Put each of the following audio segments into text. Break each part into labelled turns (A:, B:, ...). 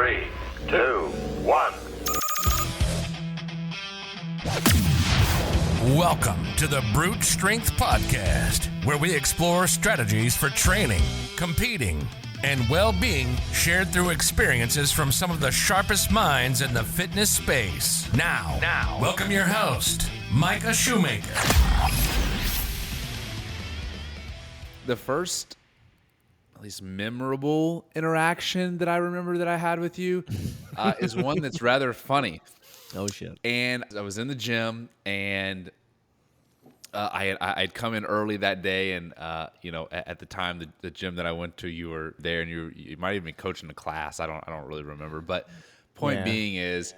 A: 3, 2, 1.
B: Welcome to the Brute Strength Podcast, where we explore strategies for training, competing, and well-being shared through experiences from some of the sharpest minds in the fitness space. Now, welcome your host, Micah Shoemaker.
C: The first, at least memorable interaction that I remember that I had with you is one that's rather funny.
D: Oh, shit.
C: And I was in the gym, and I'd come in early that day, and at the time, the gym that I went to, you were there, and you might even be coaching a class. I don't really remember, but point being is,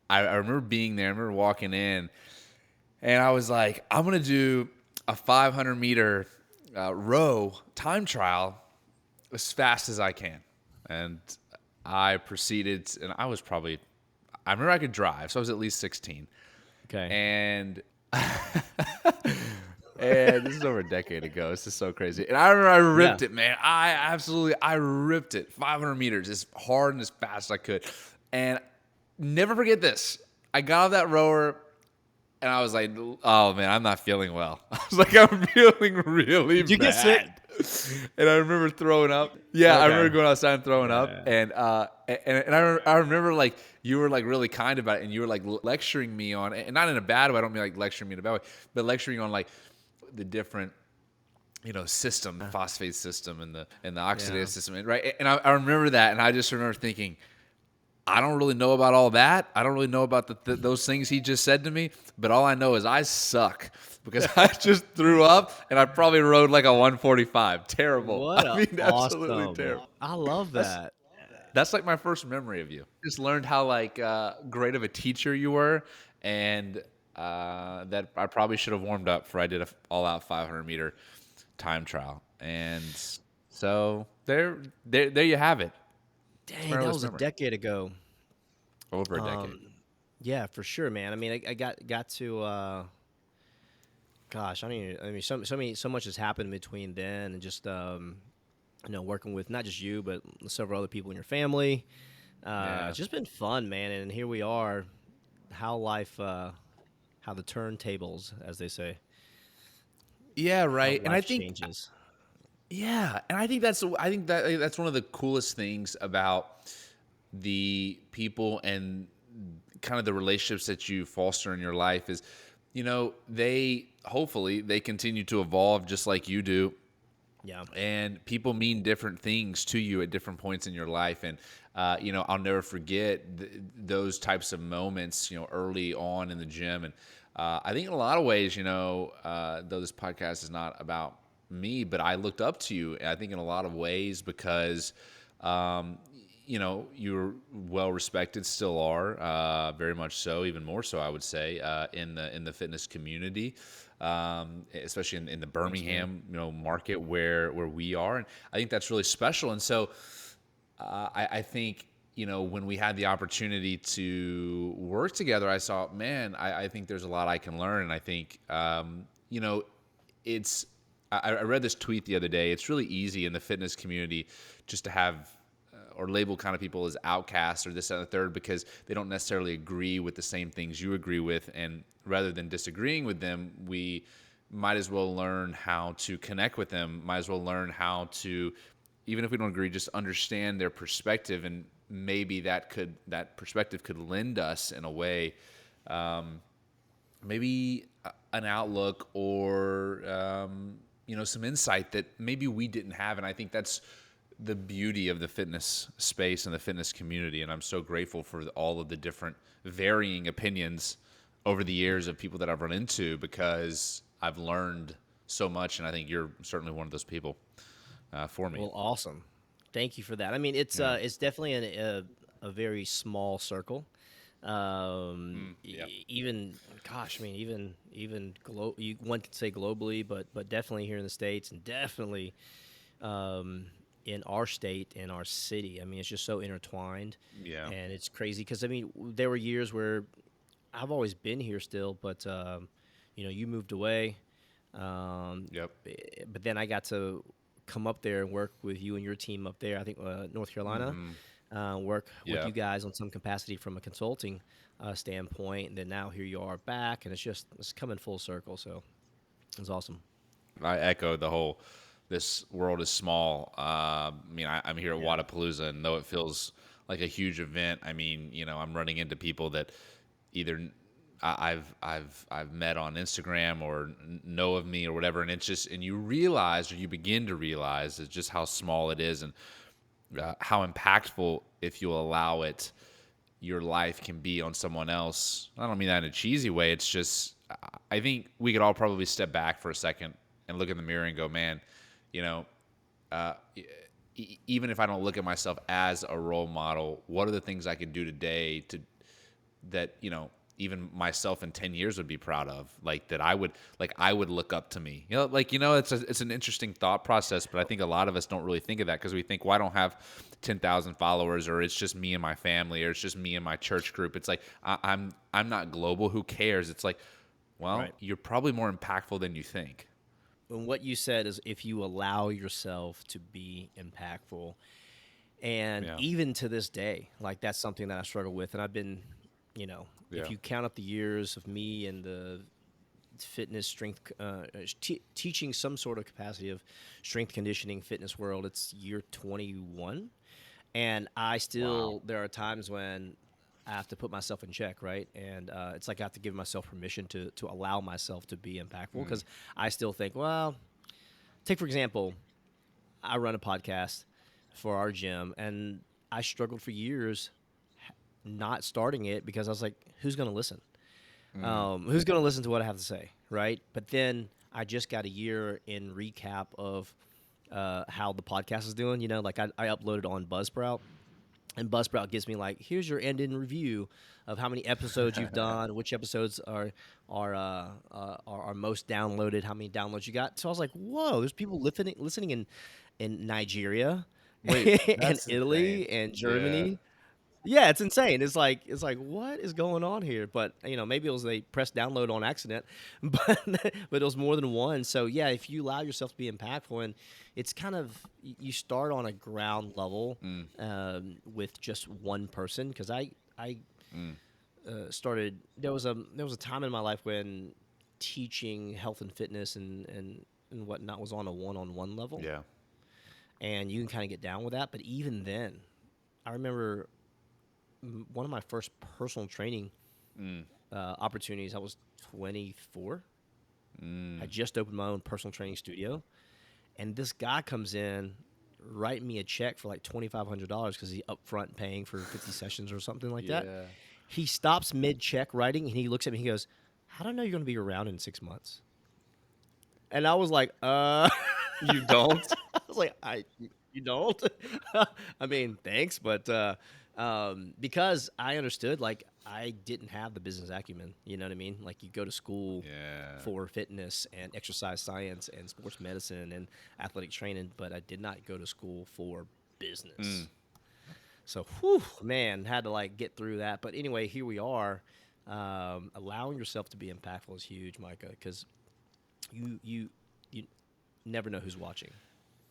C: I remember being there. I remember walking in, and I was like, I'm gonna do a 500 meter row time trial as fast as I can, and I proceeded, and I remember I could drive, so I was at least 16.
D: Okay.
C: And and this is over a decade ago. This is so crazy. And I remember I ripped it, man. I ripped it. 500 meters as hard and as fast as I could. And never forget this. I got off that rower, and I was like, oh, man, I'm not feeling well. I was like, I'm feeling really bad.
D: Did you get sick?
C: And I remember throwing up. Yeah,
D: Okay.
C: I remember going outside and throwing up. And I remember like you were like really kind about it, and you were like lecturing me on, and not in a bad way. I don't mean like lecturing me in a bad way, but lecturing on like the different, system, phosphate system, and the oxidative system, right? And I remember that, and I just remember thinking, I don't really know about all that. I don't really know about those things he just said to me, but all I know is I suck because I just threw up, and I probably rode like a 145. Terrible. Absolutely terrible.
D: I love that.
C: That's like my first memory of you. Just learned how great of a teacher you were, and that I probably should have warmed up for I did a all-out 500 meter time trial. And so there you have it.
D: Dang, that was a decade ago.
C: Over a decade.
D: Yeah, for sure, man. I mean, I got to. Gosh, so much has happened between then and just working with not just you but several other people in your family. It's just been fun, man. And here we are. How the turntables, as they say.
C: Yeah, right. And I think
D: changes.
C: Yeah, and I think that's one of the coolest things about the people and kind of the relationships that you foster in your life is, they continue to evolve just like you do.
D: Yeah. And
C: people mean different things to you at different points in your life. And, I'll never forget those types of moments, early on in the gym. And I think in a lot of ways, though this podcast is not about me, but I looked up to you, I think in a lot of ways because, you're well respected, still are, very much so, even more so, I would say, in the fitness community, especially in the Birmingham, market where we are, and I think that's really special. And so, I think when we had the opportunity to work together, I saw, man, I think there's a lot I can learn, and I think, it's. I read this tweet the other day. It's really easy in the fitness community just to have or label kind of people as outcasts or this, that, and the third because they don't necessarily agree with the same things you agree with. And rather than disagreeing with them, we might as well learn how to connect with them, might as well learn how to, even if we don't agree, just understand their perspective. And maybe that perspective could lend us in a way, maybe an outlook or, some insight that maybe we didn't have. And I think that's the beauty of the fitness space and the fitness community. And I'm so grateful for all of the different varying opinions over the years of people that I've run into because I've learned so much. And I think you're certainly one of those people for me.
D: Well, awesome. Thank you for that. I mean, it's definitely a very small circle. Even one could say globally, but definitely here in the States, and definitely in our state, in our city. I mean, it's just so intertwined. Yeah, and it's crazy because there were years where I've always been here still, but you moved away. But then I got to come up there and work with you and your team up there. I think North Carolina. work with
C: Yeah.
D: you guys on some capacity from a consulting standpoint, and then now here you are back, and it's coming full circle. So it's awesome.
C: I echo the whole. This world is small. I mean, I'm here at
D: Yeah.
C: Wadapalooza, and though it feels like a huge event, I mean, I'm running into people that either I've met on Instagram or know of me or whatever, and it's just, and you realize, or you begin to realize, is just how small it is, and how impactful, if you allow it, your life can be on someone else. I don't mean that in a cheesy way. It's just, I think we could all probably step back for a second and look in the mirror and go, man, you know, uh, even if I don't look at myself as a role model, what are the things I can do today that, even myself in 10 years would be proud of, like that I would look up to me, it's an interesting thought process, but I think a lot of us don't really think of that because we think, well, I don't have 10,000 followers, or it's just me and my family, or it's just me and my church group. It's like, I'm not global. Who cares? It's like, well,
D: Right.
C: you're probably more impactful than you think.
D: And what you said is if you allow yourself to be impactful, and
C: Yeah.
D: even to this day, like that's something that I struggle with, and I've been,
C: Yeah.
D: if you count up the years of me and the fitness strength teaching some sort of capacity of strength conditioning fitness world, it's year 21, and I still
C: Wow.
D: there are times when I have to put myself in check, right? And it's like I have to give myself permission to allow myself to be impactful, because I still think, well, take for example, I run a podcast for our gym, and I struggled for years not starting it because I was like, who's going to listen? Who's going to listen to what I have to say, right? But then I just got a year in recap of how the podcast is doing. Like I uploaded on Buzzsprout, and Buzzsprout gives me like, here's your end-in review of how many episodes you've done, which episodes are most downloaded, how many downloads you got. So I was like, whoa, there's people listening in Nigeria,
C: Wait,
D: and
C: that's insane.
D: Ituly, and
C: Yeah.
D: Germany. Yeah, it's insane. It's like what is going on here? But maybe it was they pressed download on accident, but it was more than one. So yeah, if you allow yourself to be impactful, and it's kind of you start on a ground level with just one person. Because I started there was a time in my life when teaching health and fitness and whatnot was on a one-on-one level,
C: Yeah.
D: and you can kind of get down with that. But even then, I remember one of my first personal training opportunities. I was 24. I just opened my own personal training studio, and this guy comes in, writing me a check for like $2,500 because he's upfront paying for 50 sessions or something like that.
C: Yeah.
D: He stops mid check writing, and he looks at me. He goes, "How do I know you're going to be around in 6 months?" And I was like,
C: You don't?
D: I was like, you don't? I mean, thanks, but because I understood, like, I didn't have the business acumen. You know what I mean? Like, you go to school
C: Yeah.
D: for fitness and exercise science and sports medicine and athletic training, but I did not go to school for business. So, whew, man, had to like get through that. But anyway, here we are. Allowing yourself to be impactful is huge, Micah, because you never know who's watching.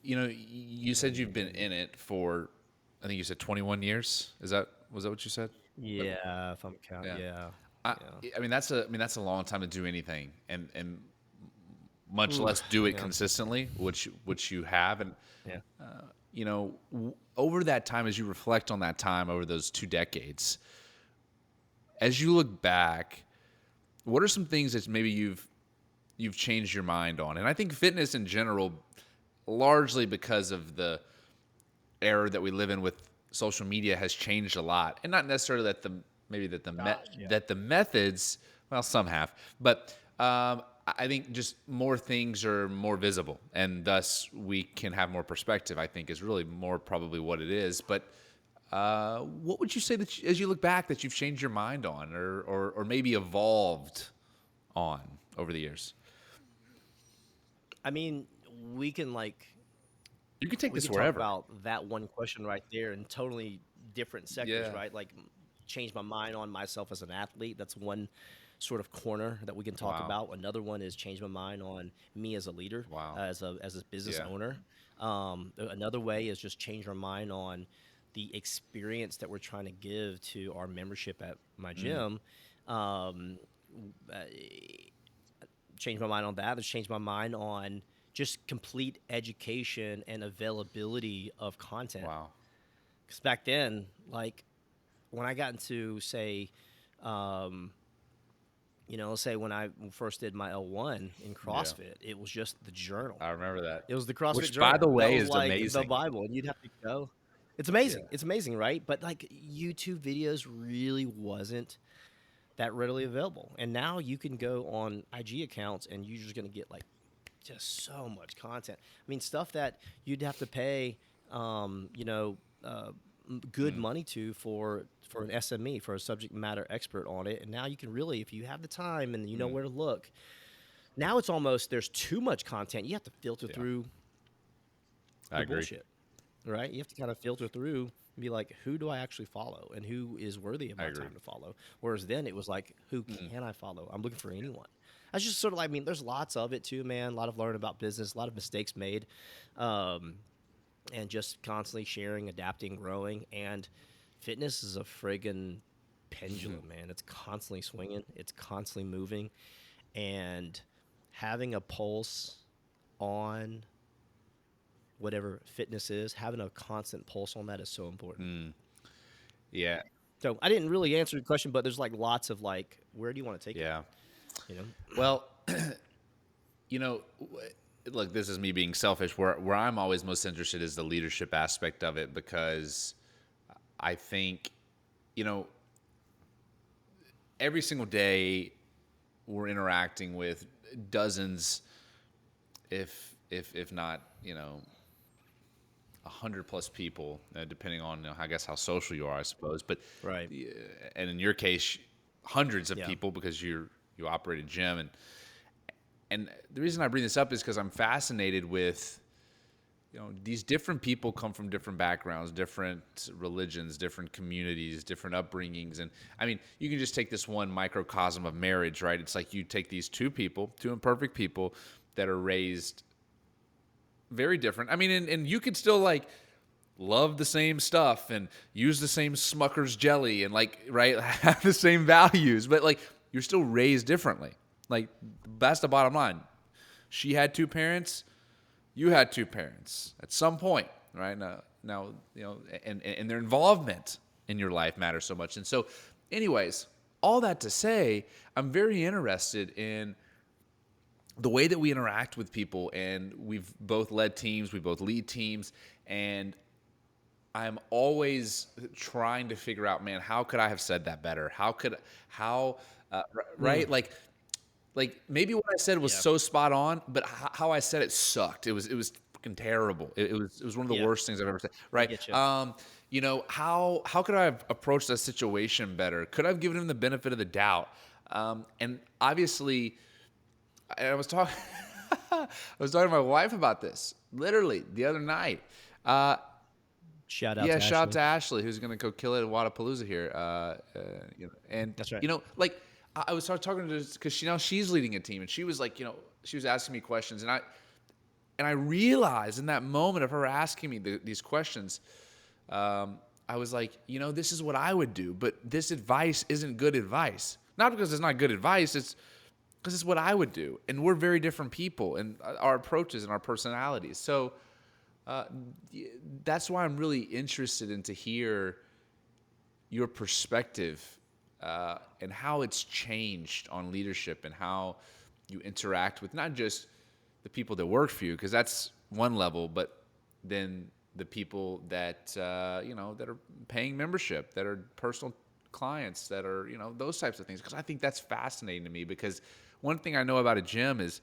C: You said you've been in it for, I think you said 21 years. Was that what you said?
D: Yeah, if I'm counting, yeah.
C: I,
D: Yeah.
C: I mean that's a long time to do anything, and much
D: Ooh,
C: less do it
D: yeah.
C: consistently, which you have, and
D: Yeah.
C: over that time, as you reflect on that time over those 2 decades, as you look back, what are some things that maybe you've changed your mind on? And I think fitness in general, largely because of the era that we live in with social media, has changed a lot, and not necessarily that that the methods, well, some have, but I think just more things are more visible, and thus we can have more perspective, I think, is really more probably what it is. But what would you say that as you look back that you've changed your mind on, or maybe evolved on over the years?
D: I mean, we can like
C: You can take
D: we
C: this
D: can talk
C: wherever.
D: about that one question right there in totally different sectors,
C: Yeah.
D: right? Like change my mind on myself as an athlete. That's one sort of corner that we can talk
C: Wow.
D: about. Another one is change my mind on me as a leader,
C: Wow.
D: as a business
C: Yeah.
D: owner. Another way is just change our mind on the experience that we're trying to give to our membership at my gym. Um, uh, Changed my mind on that. It's changed my mind on just complete education and availability of content.
C: Wow.
D: Because back then, like when I got into say, um, let's say when I first did my L1 in CrossFit, it was just the journal.
C: I remember that.
D: It was the CrossFit
C: Which,
D: journal.
C: by the
D: That
C: way,
D: was
C: is
D: like the
C: amazing.
D: Bible, and you'd have to go. It's amazing.
C: Yeah.
D: It's amazing, right? But like YouTube videos really wasn't that readily available, and now you can go on IG accounts, and you're just gonna get like just so much content. I mean, stuff that you'd have to pay, good money to for an SME, for a subject matter expert on it. And now you can really, if you have the time and you know where to look, now it's almost there's too much content. You have to filter through
C: I
D: the
C: agree.
D: bullshit, right? You have to kind of filter through and be like, who do I actually follow and who is worthy of my
C: agree.
D: time to follow? Whereas then it was like, who can I follow? I'm looking for anyone. That's just sort of like, I mean, there's lots of it too, man. A lot of learning about business, a lot of mistakes made, and just constantly sharing, adapting, growing. And fitness is a friggin' pendulum, man. It's constantly swinging. It's constantly moving. And having a pulse on whatever fitness is, having a constant pulse on that is so important.
C: Yeah.
D: So I didn't really answer the question, but there's like lots of like, where do you want to take it?
C: Yeah.
D: You know?
C: Well, look, this is me being selfish. Where I'm always most interested is the leadership aspect of it, because I think, every single day we're interacting with dozens, if not, 100+ people, depending on, I guess how social you are, I suppose. But
D: Right.
C: and in your case, hundreds of
D: Yeah.
C: people, because you operate a gym. And the reason I bring this up is because I'm fascinated with, these different people come from different backgrounds, different religions, different communities, different upbringings. And I mean, you can just take this one microcosm of marriage, right? It's like you take these two imperfect people that are raised very different. I mean, and you could still like love the same stuff and use the same Smucker's jelly and like, right, have the same values, but like you're still raised differently. Like that's the bottom line. She had two parents, you had two parents at some point, right? Now and their involvement in your life matters so much. And so, anyways, all that to say, I'm very interested in the way that we interact with people, and we've both led teams, we both lead teams, and I'm always trying to figure out, man, how could I have said that better? Right? Like maybe what I said was so spot on, but how I said it sucked. It was fucking terrible. It was one of the worst things I've ever said. Right?
D: get you.
C: How could I have approached that situation better? Could I have given him the benefit of the doubt? And obviously, I was talking to my wife about this literally the other night.
D: Shout out
C: Yeah,
D: to
C: shout out
D: Ashley.
C: to Ashley, who's going to go kill it at Wadapalooza here. And
D: That's right.
C: like I was talking to her because she's leading a team, and she was like, she was asking me questions, and I realized in that moment of her asking me these questions, I was like, this is what I would do, but this advice isn't good advice. Not because it's not good advice, it's because it's what I would do, and we're very different people, and our approaches and our personalities. So. That's why I'm really interested in to hear your perspective and how it's changed on leadership and how you interact with not just the people that work for you, because that's one level, but then the people that that are paying membership, that are personal clients, that are those types of things. Because I think that's fascinating to me. Because one thing I know about a gym is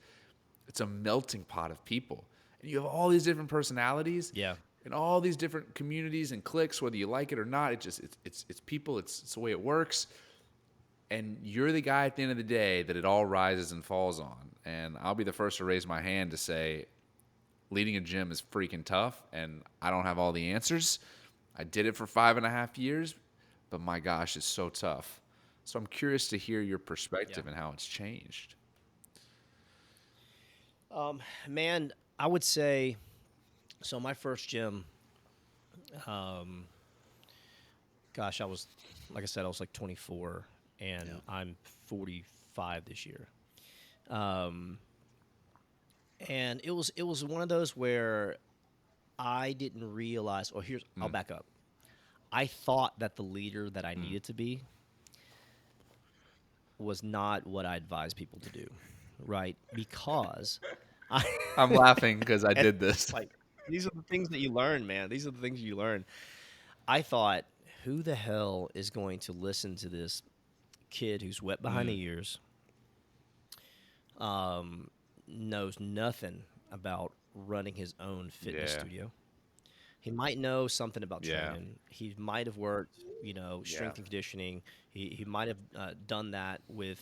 C: it's a melting pot of people. And you have all these different personalities, and all these different communities and cliques, whether you like it or not. It's people. It's the way it works. And you're the guy at the end of the day that it all rises and falls on. And I'll be the first to raise my hand to say, leading a gym is freaking tough, and I don't have all the answers. I did it for 5.5 years, but my gosh, it's so tough. So I'm curious to hear your perspective and how it's changed.
D: Man, I would say, so my first gym, gosh, like I said, I was like 24, and I'm 45 this year. And it was one of those where I didn't realize. Or I'll back up. I thought that the leader that I needed to be was not what I advise people to do, right? Because I
C: I'm laughing because I
D: and
C: did this.
D: like these are the things that you learn, man. These are the things you learn. I thought, who the hell is going to listen to this kid who's wet behind the ears, knows nothing about running his own fitness
C: Yeah.
D: studio? He might know something about
C: Yeah.
D: training. He might have worked, strength and conditioning. He might have done that with,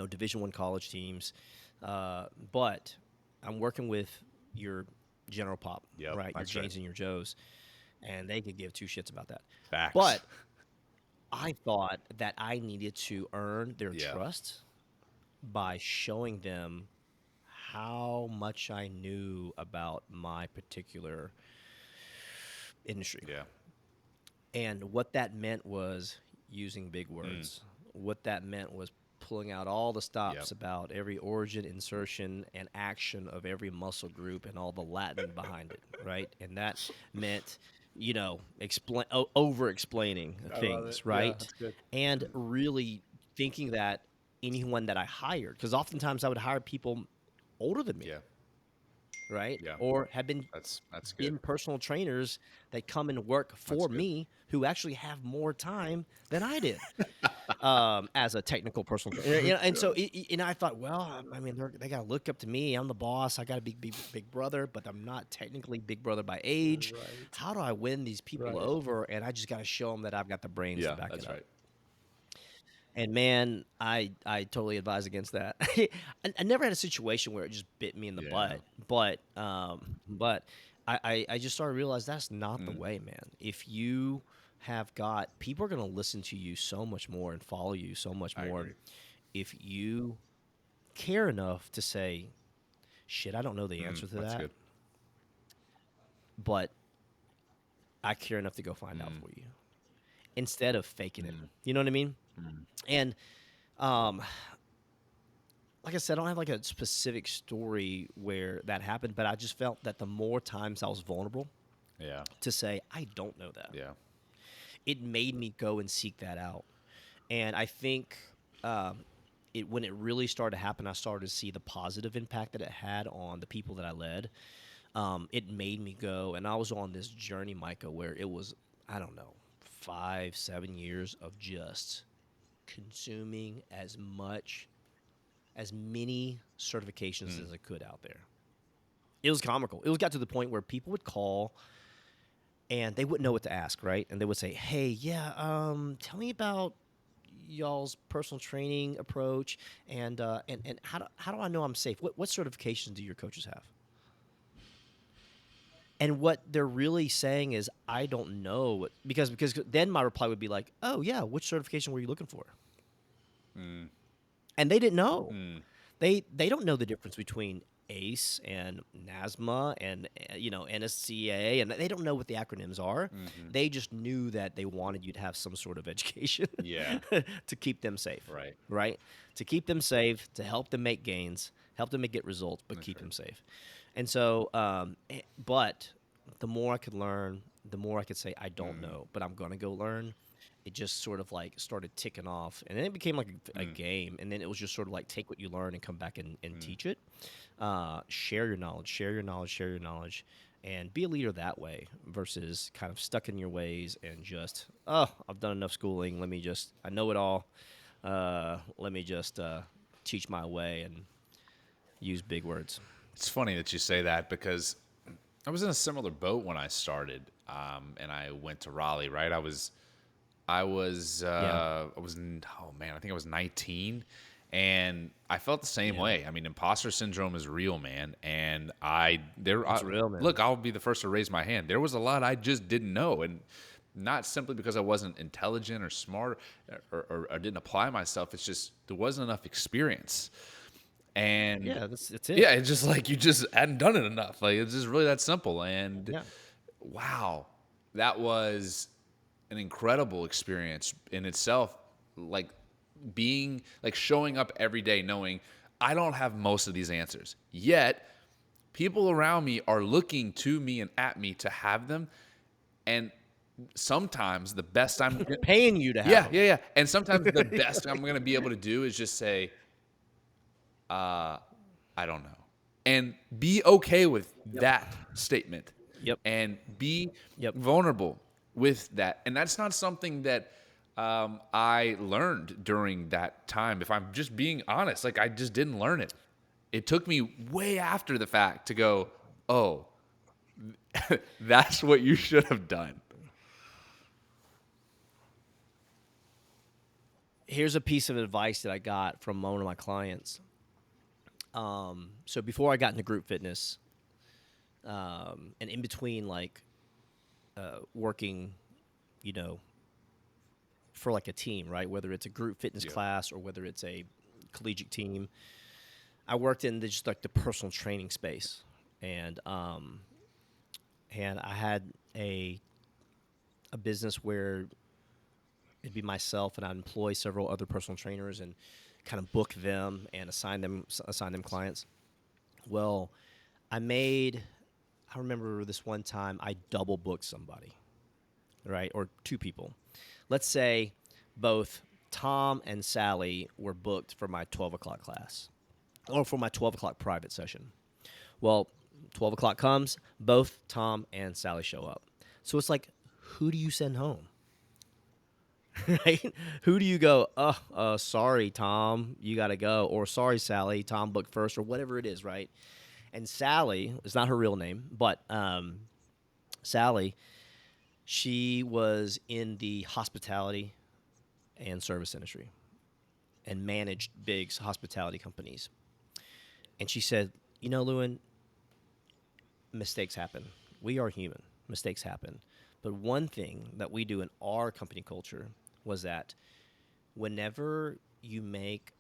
D: Division I college teams. But I'm working with your General Pop,
C: Yep,
D: right? Your
C: that's right.
D: Janes and your Joes, and they could give two shits about that.
C: Facts.
D: But I thought that I needed to earn their
C: Yeah.
D: trust by showing them how much I knew about my particular industry.
C: Yeah.
D: And what that meant was using big words. What that meant was pulling out all the stops about every origin, insertion, and action of every muscle group and all the Latin behind it, right? And that meant, over-explaining things, right?
C: that's good.
D: And really thinking that anyone that I hired, because oftentimes I would hire people older than me,
C: Yeah.
D: right?
C: Yeah.
D: Or have been
C: That's good.
D: been personal trainers that come and work for
C: good.
D: me who actually have more time than I did as a technical personal trainer. And so I thought, well, I mean, they got to look up to me. I'm the boss. I got to be big brother, but I'm not technically big brother by age.
E: Right.
D: How do I win these people
E: Right.
D: over? And I just got to show them that I've got the brains
C: Yeah,
D: to back
C: that's
D: it up.
C: right.
D: And man, I totally advise against that. I never had a situation where it just bit me in the
C: Yeah.
D: butt, but I just started to realize that's not the way, man. If you have got people are going to listen to you so much more and follow you so much
C: I
D: more
C: agree.
D: if you care enough to say, shit, I don't know the answer to
C: That's
D: that,
C: good.
D: but I care enough to go find out for you instead of faking it. You know what I mean? And like I said, I don't have like a specific story where that happened, but I just felt that the more times I was vulnerable
C: Yeah.
D: to say, I don't know that,
C: Yeah.
D: it made me go and seek that out. And I think when it really started to happen, I started to see the positive impact that it had on the people that I led. It made me go, and I was on this journey, Micah, where it was, I don't know, 5-7 years of just consuming as many certifications as I could out there. It was comical. It got to the point where people would call and they wouldn't know what to ask, right? And they would say, "Hey, yeah, tell me about y'all's personal training approach, and how do I know I'm safe? What certifications do your coaches have?" And what they're really saying is, I don't know, because then my reply would be like, "Oh yeah, which certification were you looking for?" And they didn't know. They don't know the difference between ACE and NASMA and NSCA, and they don't know what the acronyms are. They just knew that they wanted you to have some sort of education,
C: Yeah.
D: to keep them safe,
C: Right.
D: Right, to keep them safe, to help them make gains, help them get results, but keep them safe. And so, but the more I could learn, the more I could say, I don't know, but I'm gonna go learn. It just sort of like started ticking off, and then it became like a game, and then it was just sort of like, take what you learn and come back and teach it. Share your knowledge, and be a leader that way versus kind of stuck in your ways and just, I've done enough schooling. I know it all. Let me just teach my way and use big words.
C: It's funny that you say that because I was in a similar boat when I started, and I went to Raleigh. Right, I was I think I was 19, and I felt the same way. I mean, imposter syndrome is real, man. And
D: It's real, man.
C: Look, I'll be the first to raise my hand. There was a lot I just didn't know, and not simply because I wasn't intelligent or smart or didn't apply myself. It's just there wasn't enough experience. And
D: Yeah, that's it.
C: yeah, it's just like you just hadn't done it enough. Like, it's just really that simple. And
D: Yeah.
C: wow, that was an incredible experience in itself, like showing up every day knowing I don't have most of these answers. Yet people around me are looking to me and at me to have them. And sometimes the best I'm
D: Paying you to have them.
C: yeah. And sometimes the best I'm going to be able to do is just say, I don't know. And be okay with that statement.
D: Yep.
C: And be
D: Yep.
C: vulnerable with that. And that's not something that I learned during that time. If I'm just being honest, like I just didn't learn it. It took me way after the fact to go, oh, that's what you should have done.
D: Here's a piece of advice that I got from one of my clients. So before I got into group fitness, and in between working, for like a team, right? Whether it's a group fitness class or whether it's a collegiate team, I worked in just like the personal training space, and I had a business where it'd be myself, and I'd employ several other personal trainers and kind of book them and assign them clients. Well, I remember this one time I double booked somebody, right? Or two people. Let's say both Tom and Sally were booked for my 12 o'clock class or for my 12 o'clock private session. Well, 12 o'clock comes, both Tom and Sally show up. So it's like, who do you send home? Right? Who do you go, sorry, Tom, you got to go. Or sorry, Sally, Tom booked first, or whatever it is, right? And Sally, it's not her real name, but Sally, she was in the hospitality and service industry and managed big hospitality companies. And she said, Luan, mistakes happen. We are human. Mistakes happen. But one thing that we do in our company culture was that whenever you make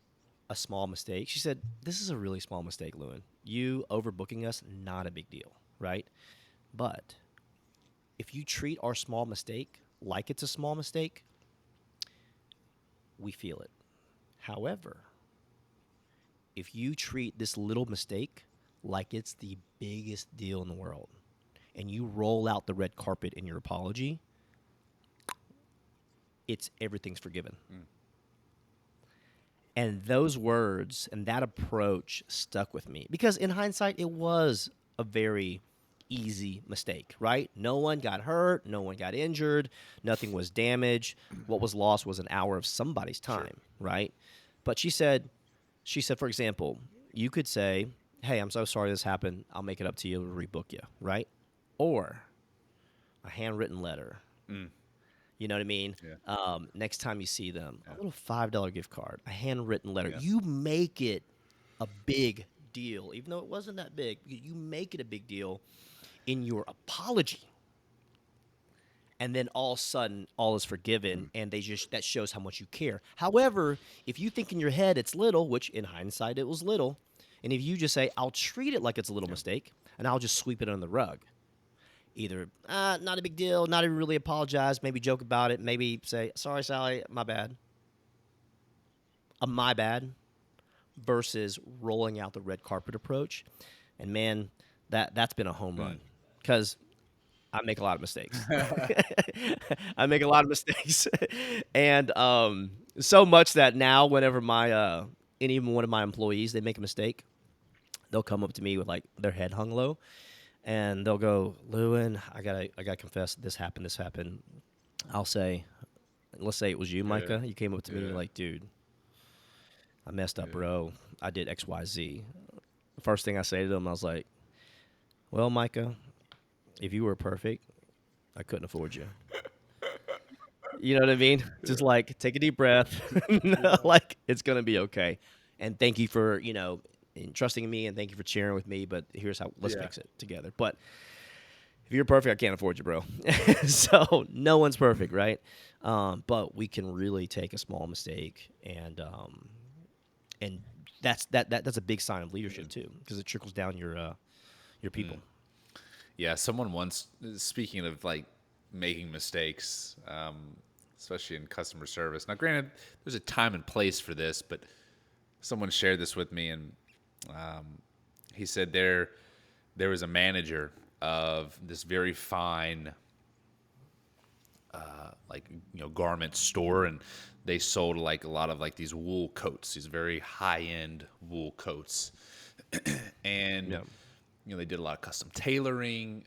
D: a small mistake, she said, this is a really small mistake, Luan. You overbooking us, not a big deal, right? But if you treat our small mistake like it's a small mistake, we feel it. However, if you treat this little mistake like it's the biggest deal in the world, and you roll out the red carpet in your apology, everything's forgiven. And those words and that approach stuck with me because in hindsight, it was a very easy mistake, right? No one got hurt. No one got injured. Nothing was damaged. What was lost was an hour of somebody's time, right? But she said, for example, you could say, hey, I'm so sorry this happened. I'll make it up to you, rebook you, right? Or a handwritten letter. You know what I mean? Yeah. Next time you see them, a little $5 gift card, a handwritten letter. Yeah. You make it a big deal, even though it wasn't that big. You make it a big deal in your apology. And then all of a sudden, all is forgiven, and that shows how much you care. However, if you think in your head it's little, which in hindsight it was little, and if you just say, I'll treat it like it's a little mistake, and I'll just sweep it under the rug. Either, not a big deal, not even really apologize, maybe joke about it, maybe say, sorry, Sally, my bad. My bad, versus rolling out the red carpet approach. And man, that's been a home run because I make a lot of mistakes. I make a lot of mistakes. And so much that now whenever and even one of my employees, they make a mistake, they'll come up to me with like their head hung low. And they'll go, Luan, I gotta confess, this happened. I'll say, let's say it was you, Micah. You came up to me and you're like, dude, I messed up, bro. I did X, Y, Z. The first thing I say to them, I was like, well, Micah, if you were perfect, I couldn't afford you. You know what I mean? Just like, take a deep breath. Like, it's gonna be okay. And thank you for, and trusting in me, and thank you for cheering with me, but here's how, let's fix it together. But if you're perfect, I can't afford you, bro. So no one's perfect, right? But we can really take a small mistake, and that's a big sign of leadership too, because it trickles down your people.
C: Yeah, someone once, speaking of like making mistakes, especially in customer service. Now, granted, there's a time and place for this, but someone shared this with me, and he said there was a manager of this very fine, garment store, and they sold like a lot of like these wool coats, these very high-end wool coats, and they did a lot of custom tailoring,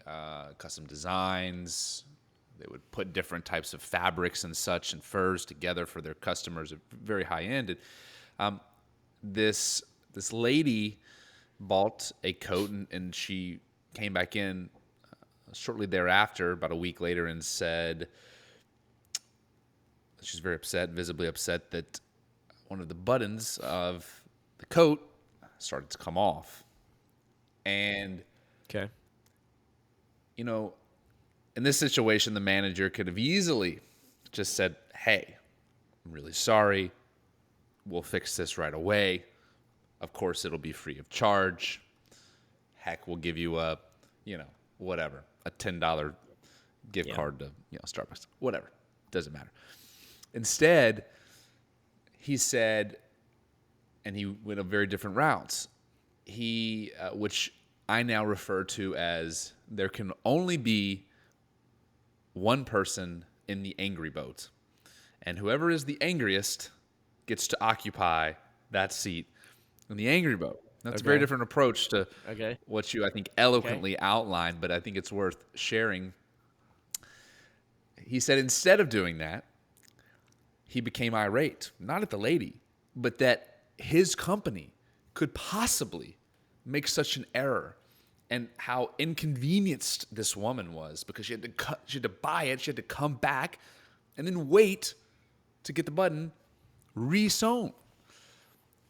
C: custom designs. They would put different types of fabrics and such and furs together for their customers, very high-end. And this lady bought a coat, and she came back in shortly thereafter, about a week later, and said she's very upset, visibly upset, that one of the buttons of the coat started to come off. And,
D: Okay.
C: In this situation, the manager could have easily just said, hey, I'm really sorry. We'll fix this right away. Of course, it'll be free of charge. Heck, we'll give you a $10 gift card to, Starbucks, whatever. Doesn't matter. Instead, he said, and he went a very different routes. He, which I now refer to as, there can only be one person in the angry boat, and whoever is the angriest gets to occupy that seat in the angry boat. That's a very different approach to what you, I think, eloquently outlined, but I think it's worth sharing. He said instead of doing that, he became irate, not at the lady, but that his company could possibly make such an error, and how inconvenienced this woman was, because she had to buy it, she had to come back, and then wait to get the button re-sewn.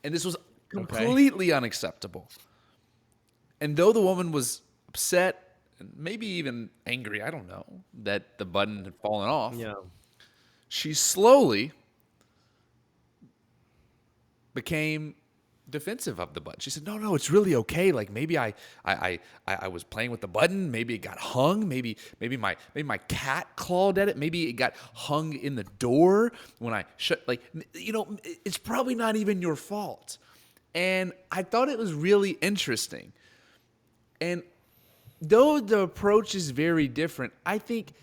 C: And this was completely unacceptable. And though the woman was upset, and maybe even angry, I don't know, that the button had fallen off, she slowly became defensive of the button. She said, no, it's really okay. Like, maybe I was playing with the button. Maybe it got hung. Maybe my cat clawed at it. Maybe it got hung in the door when I shut. Like, it's probably not even your fault. And I thought it was really interesting. And though the approach is very different, I think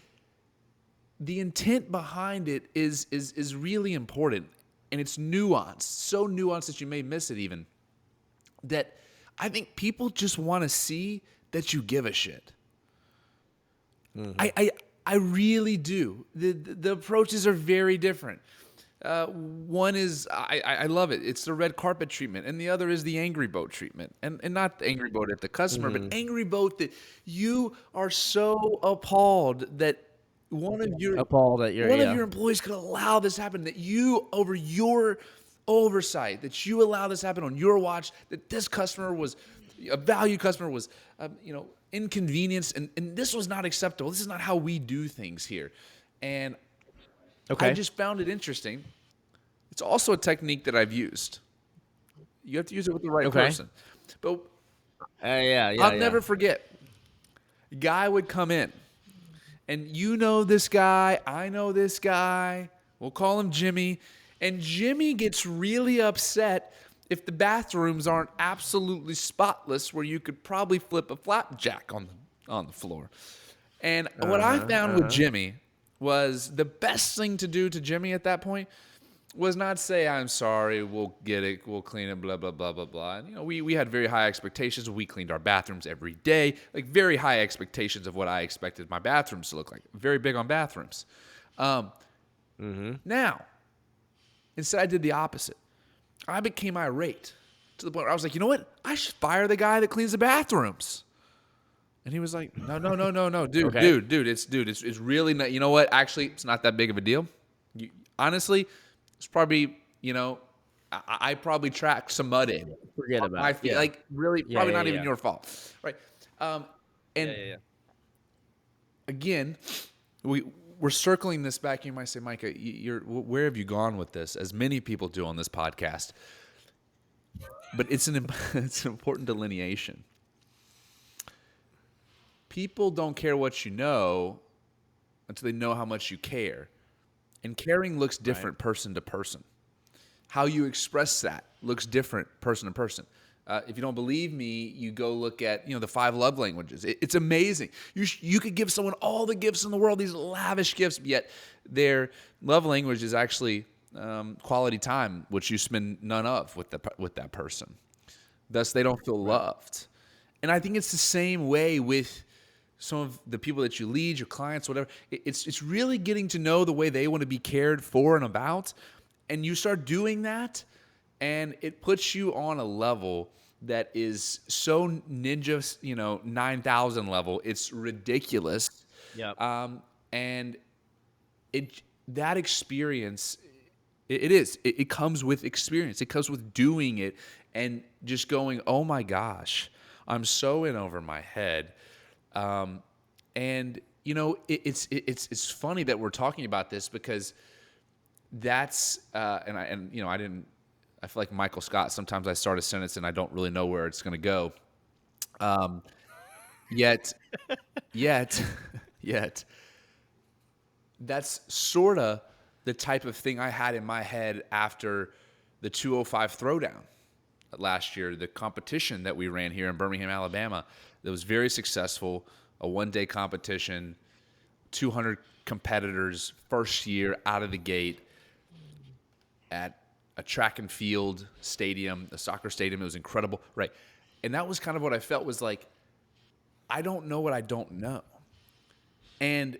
C: the intent behind it is really important. And it's nuanced, so nuanced that you may miss it even, that I think people just want to see that you give a shit. Mm-hmm. I really do. The approaches are very different. One is, I love it. It's the red carpet treatment. And the other is the angry boat treatment. And not the angry boat at the customer, but angry boat that you are so appalled that one of your employees could allow this to happen, that you, over your oversight, that you allow this to happen on your watch, that this customer was a value customer, was inconvenienced, and this was not acceptable. This is not how we do things here. And I just found it interesting. It's also a technique that I've used. You have to use it with the right person. But I'll never forget. A guy would come in. And this guy, I know this guy, we'll call him Jimmy, and Jimmy gets really upset if the bathrooms aren't absolutely spotless, where you could probably flip a flapjack on the floor. And what I found with Jimmy was, the best thing to do to Jimmy at that point was not say, I'm sorry, we'll get it, we'll clean it, blah, blah, blah, blah, blah. And, we had very high expectations. We cleaned our bathrooms every day, like very high expectations of what I expected my bathrooms to look like. Very big on bathrooms. Now, instead I did the opposite. I became irate to the point where I was like, you know what? I should fire the guy that cleans the bathrooms. And he was like, no, dude, it's really not, you know what? Actually, it's not that big of a deal. Honestly, it's probably, I probably tracked some mud in.
D: Forget about it.
C: I feel like really probably not even your fault. Right. Again, we're circling this back. You might say, Micah, where have you gone with this? As many people do on this podcast. But it's an important delineation. People don't care what you know until they know how much you care. And caring looks different person to person. How you express that looks different person to person. If you don't believe me, you go look at the 5 love languages. It's amazing. You could give someone all the gifts in the world, these lavish gifts, yet their love language is actually quality time, which you spend none of with that person. Thus, they don't feel loved. And I think it's the same way with some of the people that you lead, your clients, whatever. It's really getting to know the way they want to be cared for and about. And you start doing that, and it puts you on a level that is so ninja, 9,000 level. It's ridiculous.
D: Yep.
C: And that experience, it comes with experience. It comes with doing it and just going, oh my gosh, I'm so in over my head. And it's funny that we're talking about this because that's I feel like Michael Scott. Sometimes I start a sentence and I don't really know where it's going to go. Yet, that's sort of the type of thing I had in my head after the 205 Throwdown last year, the competition that we ran here in Birmingham, Alabama. That was very successful, a one-day competition, 200 competitors, first year out of the gate at a track and field stadium, a soccer stadium. It was incredible, right? And that was kind of what I felt was like, I don't know what I don't know. And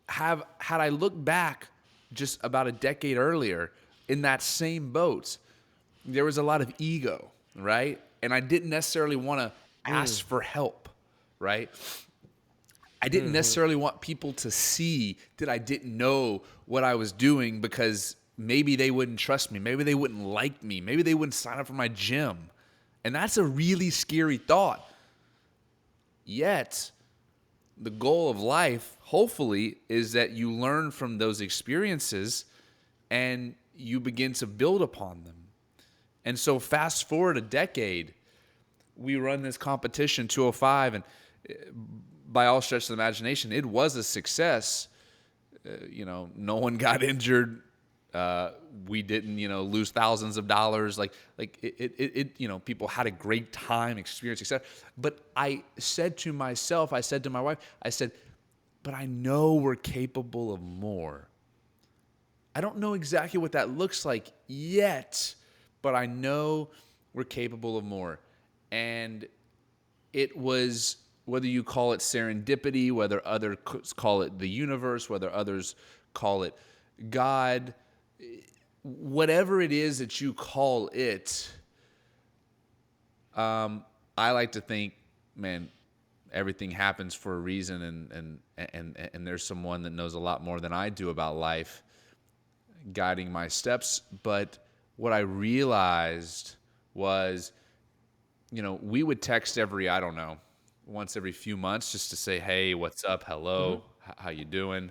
C: had I looked back just about a decade earlier in that same boat, there was a lot of ego, right? And I didn't necessarily want to ask for help, right? I didn't necessarily want people to see that I didn't know what I was doing because maybe they wouldn't trust me. Maybe they wouldn't like me. Maybe they wouldn't sign up for my gym. And that's a really scary thought. Yet, the goal of life, hopefully, is that you learn from those experiences and you begin to build upon them. And so fast forward a decade, we run this competition, 205, and by all stretch of the imagination, it was a success. No one got injured. We didn't, lose thousands of dollars. People had a great time, experience, etc. But I said to myself, I said to my wife, but I know we're capable of more. I don't know exactly what that looks like yet, but I know we're capable of more. And it was, whether you call it serendipity, whether others call it the universe, whether others call it God, whatever it is that you call it, I like to think, man, everything happens for a reason, and there's someone that knows a lot more than I do about life guiding my steps. But what I realized was, we would text once every few months just to say, hey, what's up? Hello, how you doing?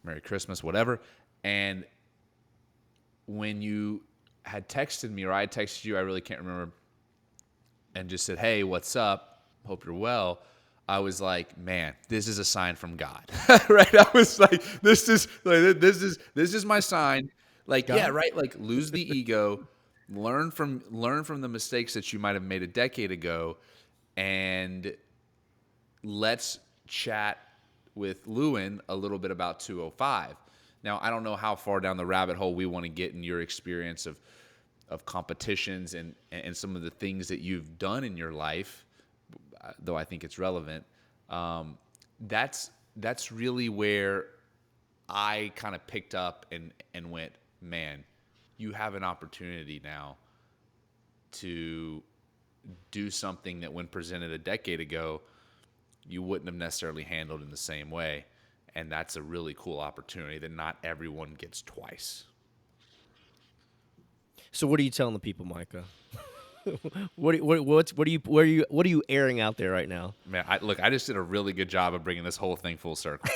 C: Merry Christmas, whatever. And when you had texted me, or I texted you, I really can't remember, and just said, hey, what's up? Hope you're well. I was like, man, this is a sign from God, right? I was like, this is my sign. Like, God. Yeah, right. Like, lose the ego, learn from the mistakes that you might have made a decade ago, and let's chat with Luan a little bit about 205. Now, I don't know how far down the rabbit hole we want to get in your experience of competitions and some of the things that you've done in your life, though I think it's relevant. That's really where I kind of picked up and went, man, you have an opportunity now to do something that when presented a decade ago, you wouldn't have necessarily handled in the same way. And that's a really cool opportunity that not everyone gets twice.
D: So what are you telling the people, Micah? What are you airing out there right now?
C: Man, I just did a really good job of bringing this whole thing full circle.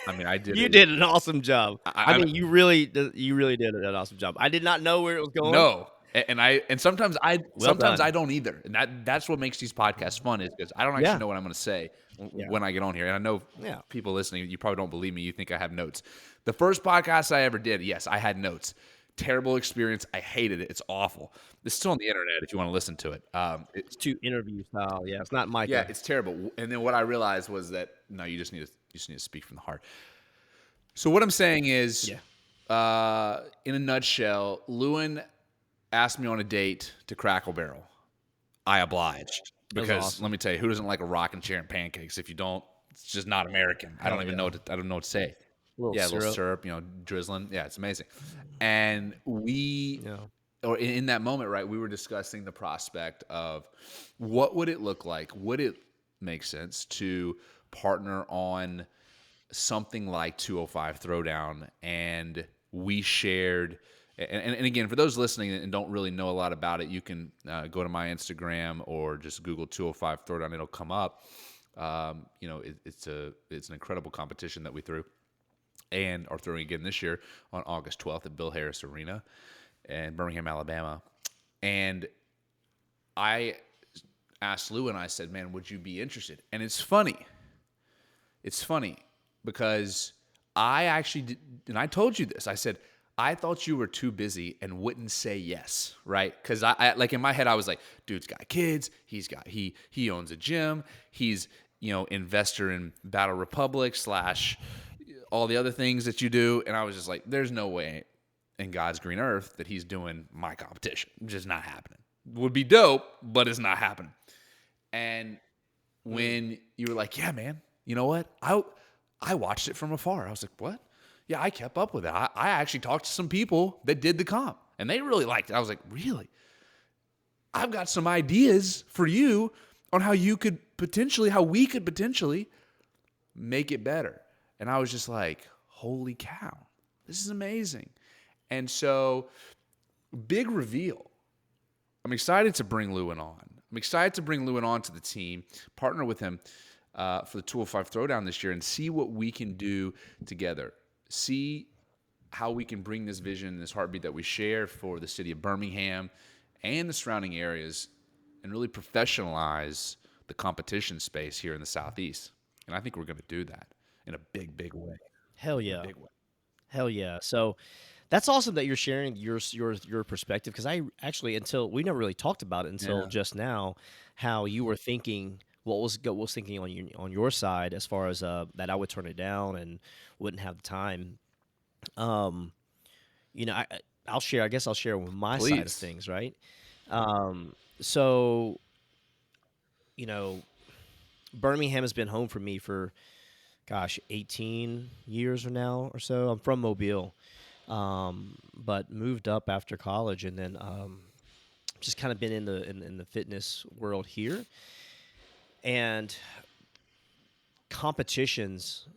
C: I mean, I did.
D: You did an awesome job. You really did an awesome job. I did not know where it was going.
C: No. And sometimes
D: Well done.
C: I don't either, and that's what makes these podcasts fun is because I don't actually
D: Yeah.
C: know what I'm going to say
D: Yeah.
C: when I get on here, and I know
D: Yeah.
C: people listening, you probably don't believe me. You think I have notes. The first podcast I ever did, yes, I had notes. Terrible experience. I hated it. It's awful. It's still on the internet if you want to listen to it.
D: It's too interview style. Yeah, it's not
C: Yeah,
D: Micah.
C: it's terrible. And then what I realized was that no, you just need to speak from the heart. So what I'm saying is,
D: Yeah.
C: in a nutshell, Luan asked me on a date to Crackle Barrel. I obliged
D: That was
C: because
D: awesome.
C: let me tell you, who doesn't like a rocking chair and pancakes? If you don't, it's just not American. I don't even know I don't know what to say.
D: A little
C: Yeah, a little
D: syrup.
C: syrup, drizzling. Yeah, it's amazing. And
D: Yeah.
C: or in that moment, right, we were discussing the prospect of what would it look like? Would it make sense to partner on something like 205 Throwdown? And we shared, and again, for those listening and don't really know a lot about it, you can go to my Instagram or just Google 205 Throwdown. It'll come up. It's an incredible competition that we threw and are throwing again this year on August 12th at Bill Harris Arena in Birmingham, Alabama. And I asked Lou and I said, man, would you be interested? And it's funny. It's funny because I actually did, and I told you this. I said, I thought you were too busy and wouldn't say yes, right? Because I like in my head, I was like, dude's got kids. He owns a gym. He's, investor in Battle Republic / all the other things that you do. And I was just like, there's no way in God's green earth that he's doing my competition. Just not happening. Would be dope, but it's not happening. And when you were like, yeah, man, you know what? I watched it from afar. I was like, what? Yeah, I kept up with it. I actually talked to some people that did the comp, and they really liked it. I was like, really? I've got some ideas for you on how we could potentially make it better. And I was just like, holy cow, this is amazing. And so, big reveal. I'm excited to bring Luan on. I'm excited to bring Luan on to the team, partner with him for the 205 Throwdown this year, and see what we can do together. See how we can bring this vision, this heartbeat that we share for the city of Birmingham and the surrounding areas, and really professionalize the competition space here in the Southeast. And I think we're going to do that in a big, big way.
D: Hell yeah.
C: Big way.
D: Hell yeah. So that's awesome that you're sharing your perspective, because I actually, we never really talked about it until just now, how you were thinking, what was thinking on your side as far as that I would turn it down and wouldn't have the time. I'll share. I guess I'll share with my side of
C: Please.
D: things, right? So, Birmingham has been home for me for, 18 years or so. I'm from Mobile, but moved up after college, and then just kind of been in the fitness world here. And competitions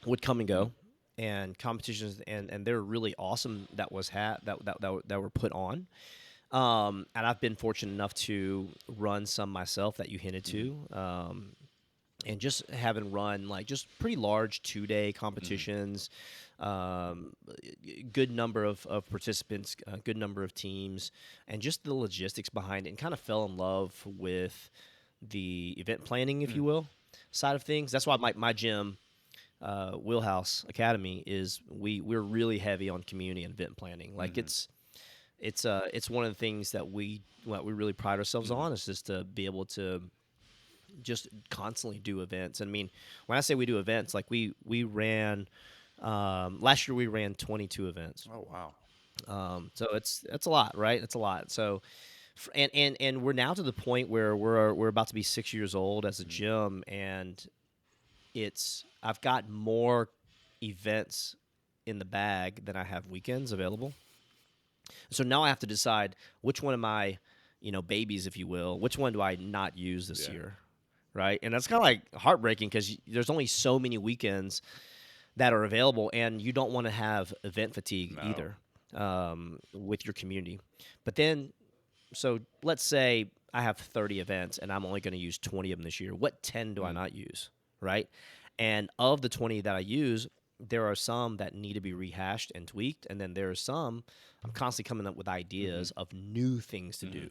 D: would come and go, and competitions and they're really awesome that were put on. And I've been fortunate enough to run some myself that you hinted to. And just having run like just pretty large 2-day competitions, good number of participants, good number of teams, and just the logistics behind it, and kind of fell in love with the event planning, if you will, side of things. That's why my gym, Wheelhouse Academy, we're really heavy on community and event planning. Like it's one of the things that we really pride ourselves on, is just to be able to just constantly do events. I mean, when I say we do events, like we ran last year, we ran 22 events.
C: Oh, wow.
D: So it's a lot, right? It's a lot. So, and we're now to the point where we're about to be 6 years old as a gym, and I've got more events in the bag than I have weekends available. So now I have to decide which one of my, babies, if you will, which one do I not use this year, right? And that's kind of like heartbreaking, because there's only so many weekends that are available, and you don't want to have event fatigue either with your community. But then, so let's say I have 30 events, and I'm only going to use 20 of them this year. What 10 do I not use, right? And of the 20 that I use, there are some that need to be rehashed and tweaked, and then there are some I'm constantly coming up with ideas of new things to do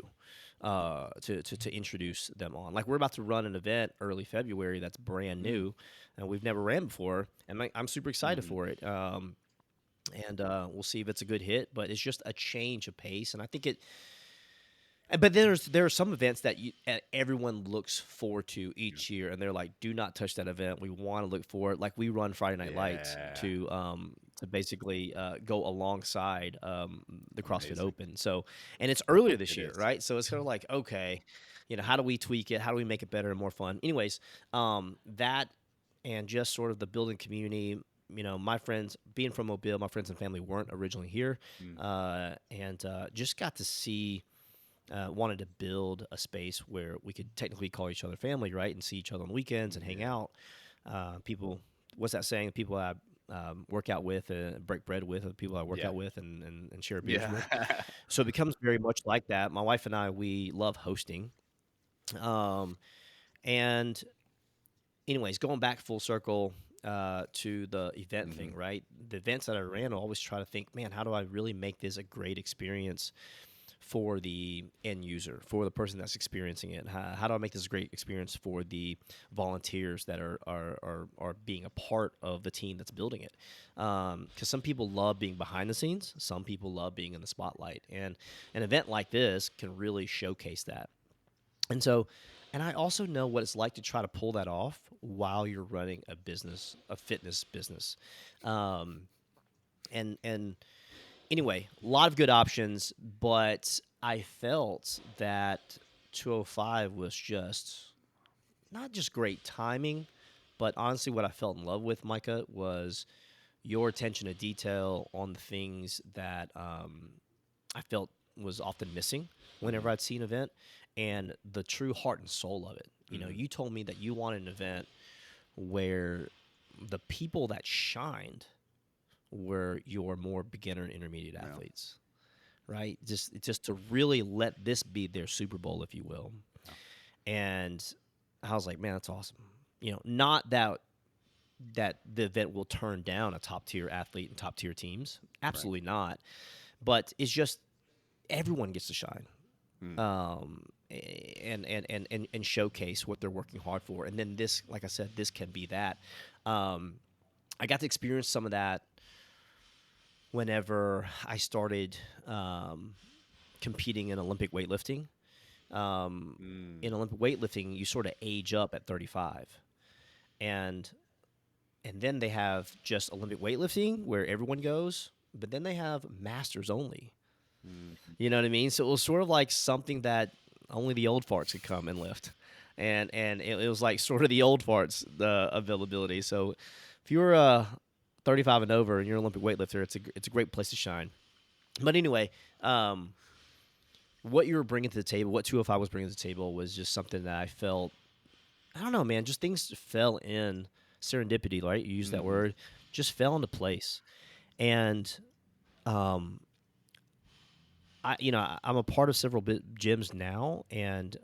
D: to introduce them on. Like we're about to run an event early February that's brand new, and we've never ran before, and I'm super excited for it. And we'll see if it's a good hit, but it's just a change of pace, and I think it. But there are some events that everyone looks forward to each year, and they're like, "Do not touch that event. We want to look for it." Like we run Friday Night Lights to basically go alongside the CrossFit Open. So, and it's earlier this year, right? So it's kind of like, okay, how do we tweak it? How do we make it better and more fun? Anyways, that and just sort of the building community. My friends, being from Mobile, my friends and family weren't originally here, and just got to see. Wanted to build a space where we could technically call each other family, right, and see each other on weekends and hang out. People, what's that saying? People I work out with, break bread with, are the people I work out with, and share beers with. So it becomes very much like that. My wife and I, we love hosting. And anyways, going back full circle to the event thing, right? The events that I ran, I always try to think, man, how do I really make this a great experience for the end user, for the person that's experiencing it? How do I make this a great experience for the volunteers that are being a part of the team that's building it? Because some people love being behind the scenes, some people love being in the spotlight, and an event like this can really showcase that. And so, and I also know what it's like to try to pull that off while you're running a business, a fitness business, and anyway, a lot of good options, but I felt that 205 was just not just great timing, but honestly, what I fell in love with, Micah, was your attention to detail on the things that I felt was often missing whenever I'd see an event, and the true heart and soul of it. You told me that you wanted an event where the people that shined were your more beginner and intermediate athletes, right? Just to really let this be their Super Bowl, if you will. And I was like, man, that's awesome. Not that the event will turn down a top tier athlete and top tier teams, absolutely not. But it's just everyone gets to shine, and showcase what they're working hard for. And then this, like I said, this can be that. I got to experience some of that whenever I started competing in Olympic weightlifting. In Olympic weightlifting, you sort of age up at 35. And then they have just Olympic weightlifting where everyone goes, but then they have masters only. You know what I mean? So it was sort of like something that only the old farts could come and lift. And it was like sort of the old farts, the availability. So if you're 35 and over and you're an Olympic weightlifter, it's a great place to shine. But anyway, what you were bringing to the table, what 205 was bringing to the table, was just something that I felt, I don't know, man, just things fell in serendipity, right? You used that word, just fell into place. And I'm a part of several gyms now, and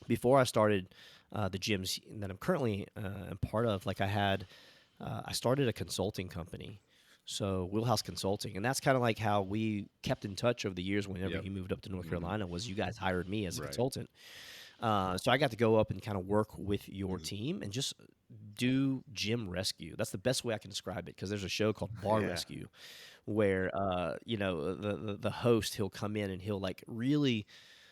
D: before I started the gyms that I'm currently a part of, like I started a consulting company, so Wheelhouse Consulting, and that's kind of like how we kept in touch over the years. Whenever he moved up to North Carolina, was you guys hired me as a consultant, so I got to go up and kind of work with your team and just do gym rescue. That's the best way I can describe it, because there's a show called Bar Rescue, where the host, he'll come in and he'll like really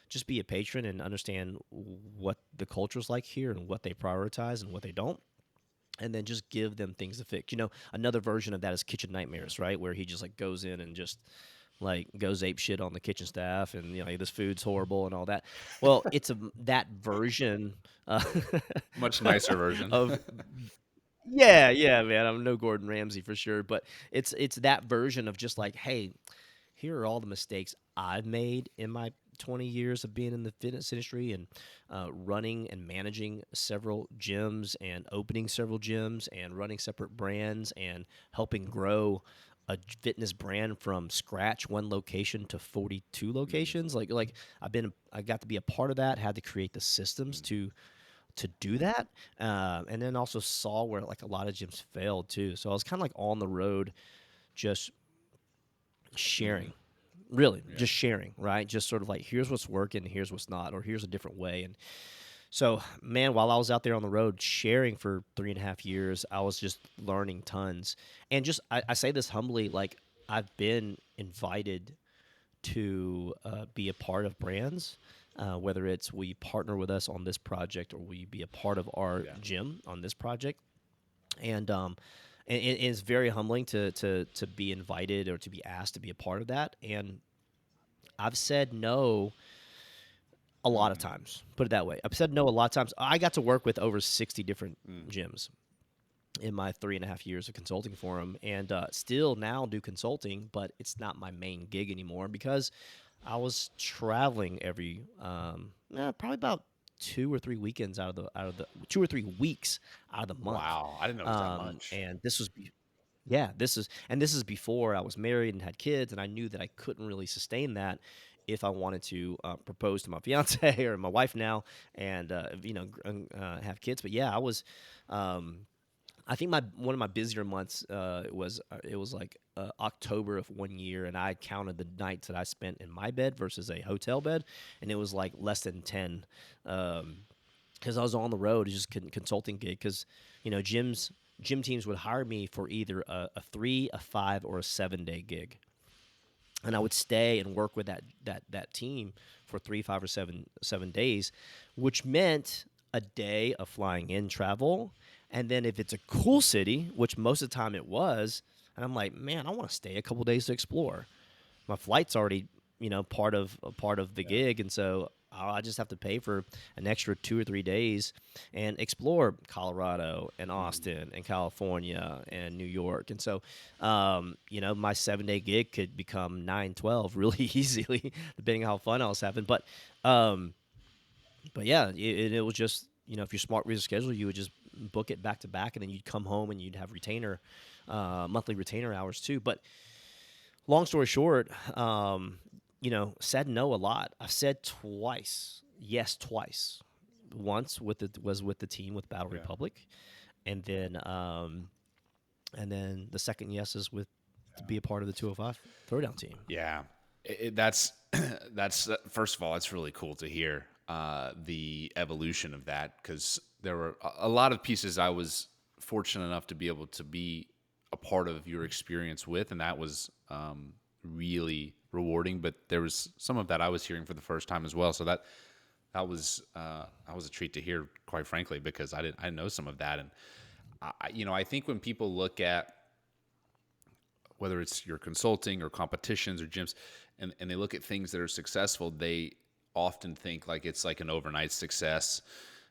D: just be a patron and understand what the culture's like here and what they prioritize and what they don't, and then just give them things to fix. Another version of that is Kitchen Nightmares, right? Where he just like goes in and just like goes ape shit on the kitchen staff, and this food's horrible and all that. Well, it's that version,
C: Much nicer version
D: of yeah, man. I'm no Gordon Ramsay for sure, but it's that version of just like, hey, here are all the mistakes I've made in my 20 years of being in the fitness industry and running and managing several gyms and opening several gyms and running separate brands and helping grow a fitness brand from scratch, one location to 42 locations. Like I got to be a part of that, had to create the systems to to do that, and then also saw where like a lot of gyms failed too. So I was kind of like on the road, just sharing, really, just sharing, right? Just sort of like, here's what's working, here's what's not, or here's a different way. And so, man, while I was out there on the road sharing for 3.5 years, I was just learning tons. And just, I say this humbly, like, I've been invited to be a part of brands, whether it's we partner with us on this project or we be a part of our gym on this project. And it's very humbling to be invited or to be asked to be a part of that. And I've said no a lot of times. Put it that way. I've said no a lot of times. I got to work with over 60 different gyms in my 3.5 years of consulting for them, and still now do consulting, but it's not my main gig anymore because I was traveling every probably about 2 or 3 weekends out of the 2 or 3 weeks out of the month.
C: Wow, I didn't know it was that much.
D: And this was this is before I was married and had kids, and I knew that I couldn't really sustain that if I wanted to propose to my fiance or my wife now, and have kids. But yeah, I was. I think one of my busier months it was like October of one year, and I counted the nights that I spent in my bed versus a hotel bed, and it was like less than 10, because I was on the road, just consulting gig. Because gym teams would hire me for either a 3, a 5, or a 7-day gig, and I would stay and work with that team for 3, 5, or 7 days, which meant a day of flying in travel. And then if it's a cool city, which most of the time it was, and I'm like, man, I want to stay a couple days to explore. My flight's already, part of the gig, and so I just have to pay for an extra 2 or 3 days and explore Colorado and Austin and California and New York. And so, my 7-day gig could become 9, 12 really easily, depending on how fun I was having. But yeah, it was just, if you're smart with your schedule, you would just book it back to back, and then you'd come home and you'd have monthly retainer hours too. But long story short, said no a lot. I've said yes twice. Once was with the team with Battle Republic, and then the second yes is to be a part of the 205 Throwdown team.
C: Yeah, that's first of all, it's really cool to hear the evolution of that, because there were a lot of pieces I was fortunate enough to be able to be a part of your experience with, and that was really rewarding. But there was some of that I was hearing for the first time as well, so that was a treat to hear, quite frankly, because I didn't know some of that. And I think when people look at whether it's your consulting or competitions or gyms, and they look at things that are successful, they often think like it's like an overnight success.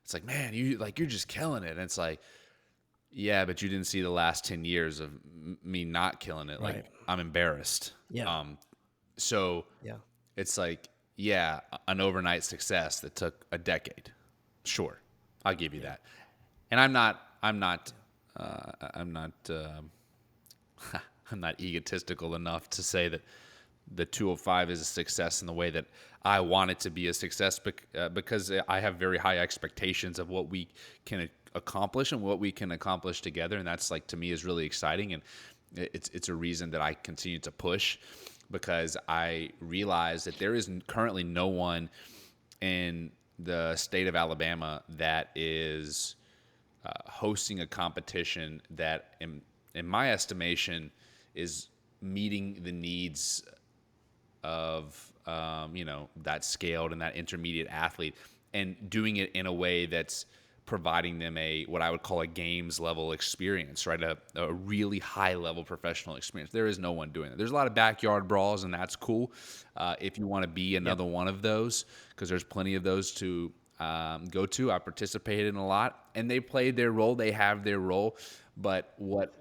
C: It's like, man, you're just killing it. And it's like, yeah, but you didn't see the last 10 years of me not killing it.
D: Right.
C: Like, I'm embarrassed.
D: Yeah.
C: So it's like, yeah, an overnight success that took a decade. Sure, I'll give you that. And I'm not egotistical enough to say that the 205 is a success in the way that I want it to be a success, because I have very high expectations of what we can accomplish and what we can accomplish together. And that's, like, to me, is really exciting. And it's a reason that I continue to push, because I realize that there is currently no one in the state of Alabama that is hosting a competition that, in my estimation, is meeting the needs of that scaled and that intermediate athlete, and doing it in a way that's providing them what I would call a games level experience, right? A really high level professional experience. There is no one doing that. There's a lot of backyard brawls, and that's cool if you want to be another one of those, because there's plenty of those to go to. I participated in a lot, and they played their role. They have their role, but what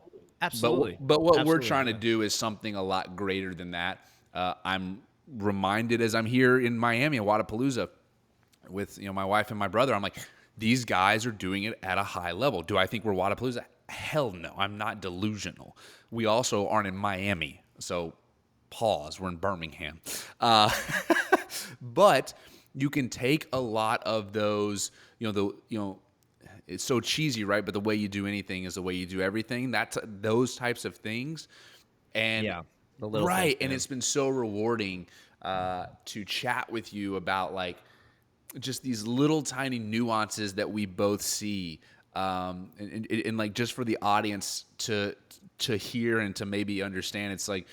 D: Absolutely.
C: But what we're
D: Absolutely,
C: trying to do is something a lot greater than that. I'm reminded as I'm here in Miami at Wadapalooza with my wife and my brother. I'm like, these guys are doing it at a high level. Do I think we're Wadapalooza? Hell no. I'm not delusional. We also aren't in Miami, so pause. We're in Birmingham. But you can take a lot of those, it's so cheesy, right? But the way you do anything is the way you do everything. That's those types of things. And
D: Yeah, the little
C: right,
D: things,
C: and
D: man.
C: it's been so rewarding to chat with you about like just these little tiny nuances that we both see, and like just for the audience to hear and to maybe understand. It's like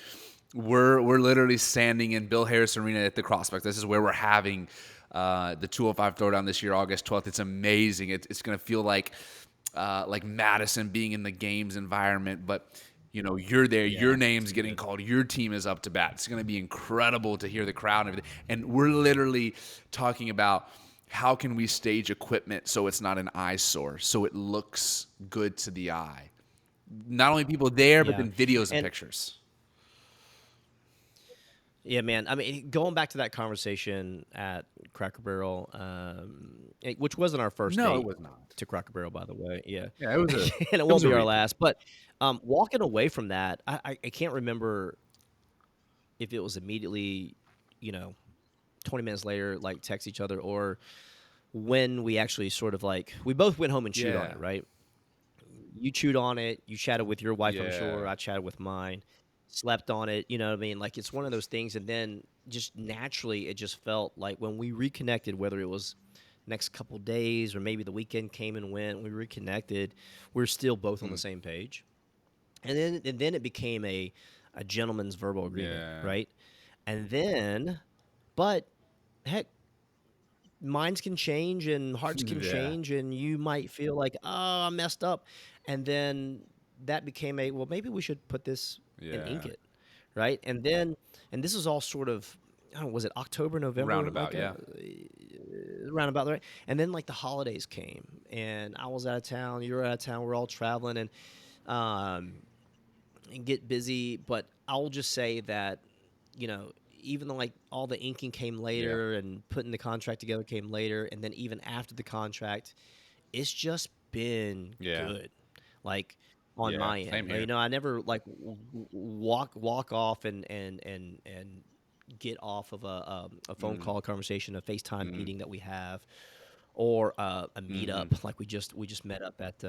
C: we're literally standing in Bill Harris Arena at the Prospect. This is where we're having the 205 Throwdown this year, August 12th. It's amazing. It's going to feel like Madison being in the games environment, but you know, you're there,
D: Yeah,
C: your name's getting called, your team is up to bat. It's going to be incredible to hear the crowd and everything. And we're literally talking about how can we stage equipment so it's not an eyesore, so it looks good to the eye. Not only people there, but
D: Yeah.
C: then videos and
D: And-
C: pictures.
D: Yeah, man. I mean, going back to that conversation at Cracker Barrel, which wasn't our first
C: No,
D: date
C: it was not.
D: to Cracker Barrel, by the way. Yeah,
C: Yeah, it was a
D: and it
C: was
D: won't
C: a
D: be our
C: repeat.
D: last. But walking away from that, I can't remember if it was immediately, 20 minutes later, like text each other, or when we actually sort of like we both went home and chewed on
C: Yeah.
D: it, right? You chewed on it. You chatted with your wife, I'm
C: Yeah.
D: sure. I chatted with mine. Slept on it. You know what I mean? Like it's one of those things. And then just naturally, it just felt like when we reconnected, whether it was next couple days or maybe the weekend came and went, we reconnected. We're still both on the same page. And then it became a gentleman's verbal agreement,
C: Yeah.
D: right? And then, but heck, minds can change and hearts can
C: Yeah.
D: change, and you might feel like, oh, I messed up. And then that became well, maybe we should put this and ink
C: Yeah.
D: it, right? And this is all sort of, I don't know, was it October, November?
C: Roundabout, yeah.
D: Roundabout, right? And then like the holidays came, and I was out of town, you were out of town, we're all traveling, and get busy. But I'll just say that, even though like all the inking came later and putting the contract together came later, and then even after the contract, it's just been good. Like on
C: Yeah,
D: my
C: same
D: end,
C: here.
D: I never like walk off and get off of a phone call conversation, a FaceTime meeting that we have, or a meetup like we just met up at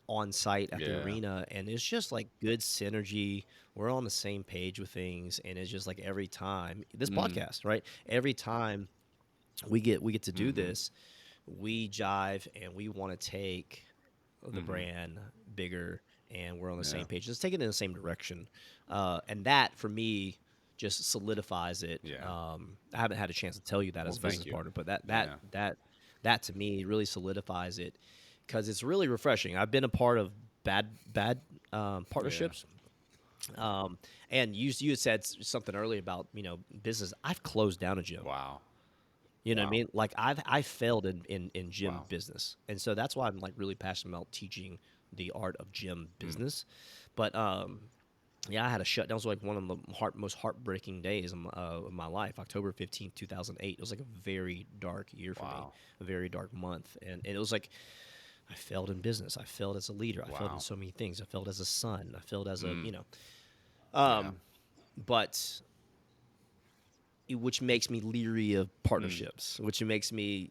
D: on site at the arena, and it's just like good synergy. We're on the same page with things, and it's just like every time this podcast, right? Every time we get to do this, we jive and we want to take the brand bigger, and we're on the same page. Let's take it in the same direction, and that for me just solidifies it.
C: Yeah.
D: I haven't had a chance to tell you that as a
C: thank
D: business
C: you.
D: partner, but that to me really solidifies it, because it's really refreshing. I've been a part of bad partnerships. And you had said something earlier about business. I've closed down a gym.
C: Wow.
D: You know what I mean? Like I failed in gym
C: Wow.
D: business, and so that's why I'm like really passionate about teaching the art of gym business. But yeah, I had a shutdown. It was like one of the most heartbreaking days of my life. October 15th, 2008. It was like a very dark year for me, a very dark month, and it was like I failed in business. I failed as a leader. I failed in so many things. I failed as a son. I failed as a but. Which makes me leery of partnerships, which makes me,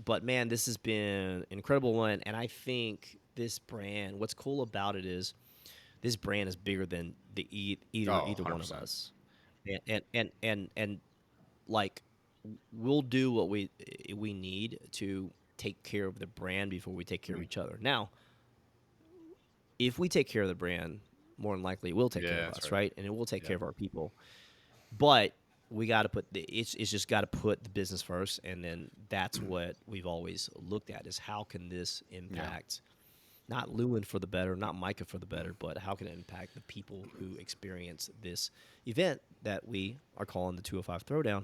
D: but man, this has been an incredible one. And I think this brand, what's cool about it is this brand is bigger than either one of
C: 100%.
D: us. And like, we'll do what we need to take care of the brand before we take care of each other. Now, if we take care of the brand, more than likely it will take care of
C: that's
D: us,
C: right.
D: right? And it will take care of our people. But we got to put it's just got to put the business first, and then that's what we've always looked at is how can this impact not Luan for the better, not Micah for the better, but how can it impact the people who experience this event that we are calling the 205 Throwdown,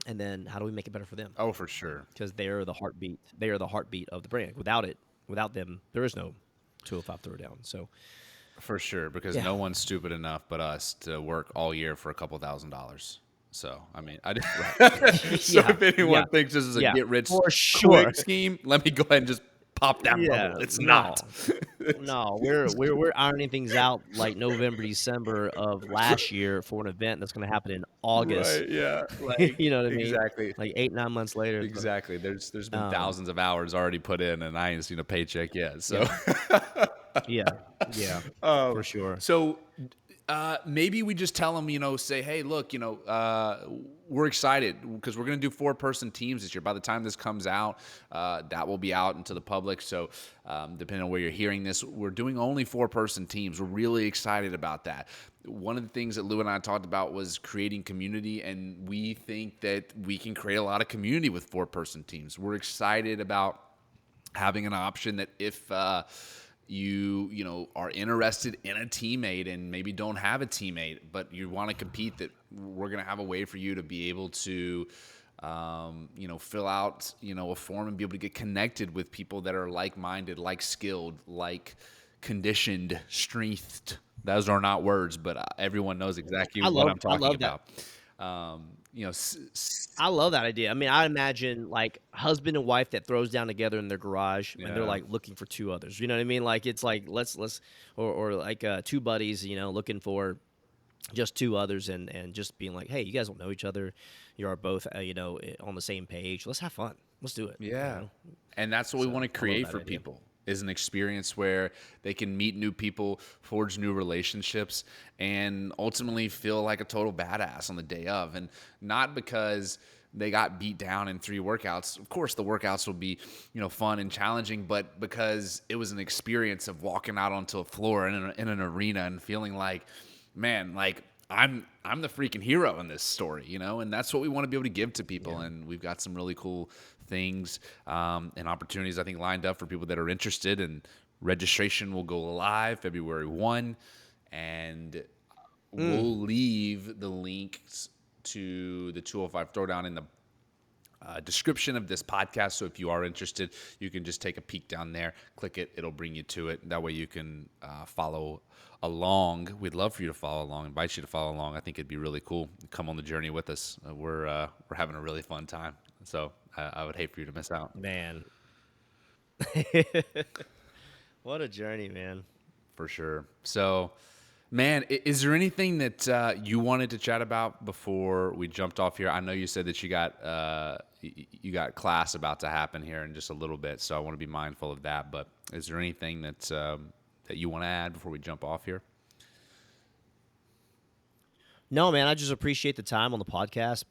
D: and then how do we make it better for them?
C: Oh, for sure.
D: Because they are the heartbeat. They are the heartbeat of the brand. Without them, there is no 205 Throwdown. So.
C: For sure, because no one's stupid enough but us to work all year for a couple $1,000s. So, I mean, so if anyone thinks this is a get rich
D: for sure
C: quick scheme, let me go ahead and just pop that bubble. It's not.
D: No, we're ironing things out like November, December of last year for an event that's going to happen in August.
C: Right, yeah, like
D: You know what I mean?
C: exactly.
D: Like 8, 9 months later. So,
C: Exactly. There's been
D: um,
C: thousands of hours already put in, and I ain't seen a paycheck yet. So,
D: yeah, yeah, yeah, for sure.
C: so maybe we just tell them, say, hey, look, we're excited because we're going to do 4-person teams this year. By the time this comes out, that will be out into the public. So, depending on where you're hearing this, we're doing only 4-person teams. We're really excited about that. One of the things that Lou and I talked about was creating community, and we think that we can create a lot of community with 4-person teams. We're excited about having an option that if you are interested in a teammate and maybe don't have a teammate, but you want to compete, that we're going to have a way for you to be able to fill out, a form and be able to get connected with people that are like-minded, like skilled, like conditioned, strengthed. Those are not words, but everyone knows exactly what I'm
D: I
C: talking
D: love that.
C: about.
D: I love that idea. I mean, I imagine like husband and wife that throws down together in their garage, and they're
C: Yeah.
D: like looking for 2 others. You know what I mean? Like it's like let's or like 2 buddies, looking for just 2 others, and just being like, hey, you guys don't know each other, you are both on the same page. Let's have fun. Let's do it.
C: Yeah. And that's what we
D: So
C: want to
D: I love
C: create
D: that
C: for
D: idea.
C: people, is an experience where they can meet new people, forge new relationships, and ultimately feel like a total badass on the day of. And not because they got beat down in 3 workouts. Of course, the workouts will be, fun and challenging, but because it was an experience of walking out onto a floor in an arena and feeling like, man, like I'm the freaking hero in this story, and that's what we want to be able to give to people.
D: Yeah.
C: And we've got some really cool things and opportunities, I think, lined up for people that are interested. And registration will go live February 1, and we'll leave the links to the 205 Throwdown in the description of this podcast. So if you are interested, you can just take a peek down there, click it, it'll bring you to it. That way you can follow along. We'd love for you to follow along, invite you to follow along. I think it'd be really cool. Come on the journey with us. We're having a really fun time. So I would hate for you to miss out.
D: Man. What a journey, man.
C: For sure. So, man, is there anything that you wanted to chat about before we jumped off here? I know you said that you got class about to happen here in just a little bit, so I want to be mindful of that. But is there anything that you want to add before we jump off here?
D: No, man, I just appreciate the time on the podcast.